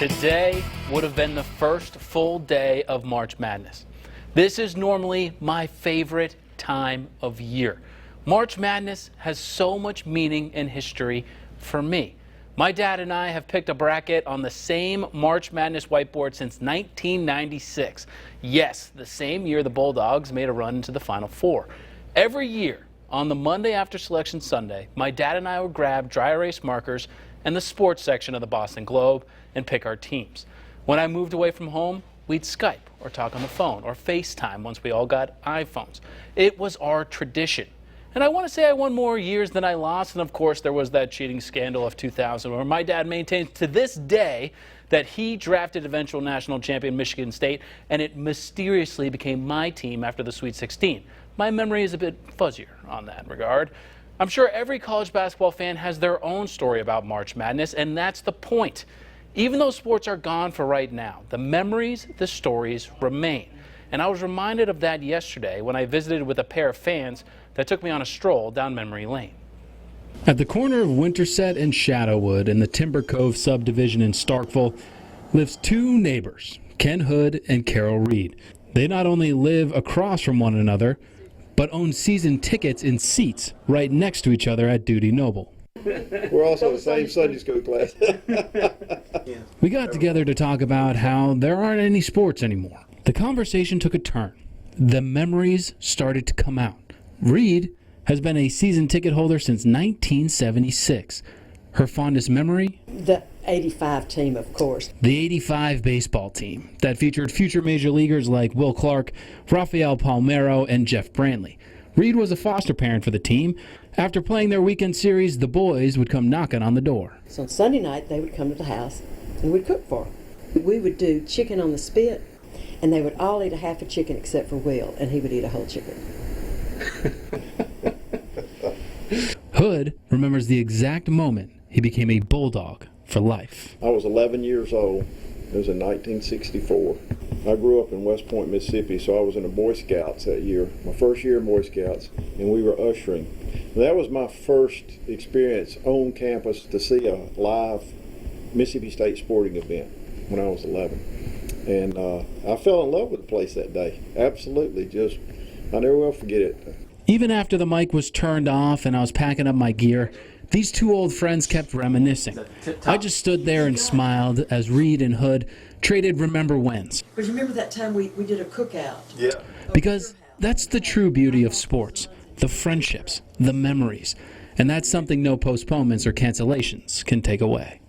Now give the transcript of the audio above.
Today would have been the first full day of March Madness. This is normally my favorite time of year. March Madness has so much meaning and history for me. My dad and I have picked a bracket on the same March Madness whiteboard since 1996. Yes, the same year the Bulldogs made a run into the Final Four. Every year, on the Monday after Selection Sunday, my dad and I would grab dry erase markers and the sports section of the Boston Globe and pick our teams. When I moved away from home, we'd Skype or talk on the phone or FaceTime once we all got iPhones. It was our tradition. And I want to say I won more years than I lost. And of course, there was that cheating scandal of 2000 where my dad maintains to this day that he drafted eventual national champion Michigan State, and it mysteriously became my team after the Sweet 16. My memory is a bit fuzzier on that regard. I'm sure every college basketball fan has their own story about March Madness, and that's the point. Even though sports are gone for right now, the memories, the stories remain. And I was reminded of that yesterday when I visited with a pair of fans that took me on a stroll down memory lane. At the corner of Winterset and Shadowwood in the Timber Cove subdivision in Starkville lives two neighbors, Ken Hood and Carol Reed. They not only live across from one another, but own season tickets in seats right next to each other at Duty Noble. We're also in the same Sunday school class. We got together to talk about how there aren't any sports anymore. The conversation took a turn. The memories started to come out. Reed has been a season ticket holder since 1976. Her fondest memory? The 85 team, of course. The 85 baseball team that featured future major leaguers like Will Clark, Rafael Palmeiro, and Jeff Brantley. Reed was a foster parent for the team. After playing their weekend series, the boys would come knocking on the door. So on Sunday night, they would come to the house and we'd cook for them. We would do chicken on the spit, and they would all eat a half a chicken except for Will, and he would eat a whole chicken. Hood remembers the exact moment he became a Bulldog for life. I was 11 years old. It was in 1964. I grew up in West Point, Mississippi, so I was in the Boy Scouts that year, my first year in Boy Scouts, and we were ushering. And that was my first experience on campus to see a live Mississippi State sporting event when I was 11. And I fell in love with the place that day. Absolutely. I never will forget it. Even after the mic was turned off and I was packing up my gear, these two old friends kept reminiscing. I just stood there and smiled as Reed and Hood traded remember whens. But you remember that time we did a cookout? Yeah. Because that's the true beauty of sports, the friendships, the memories. And that's something no postponements or cancellations can take away.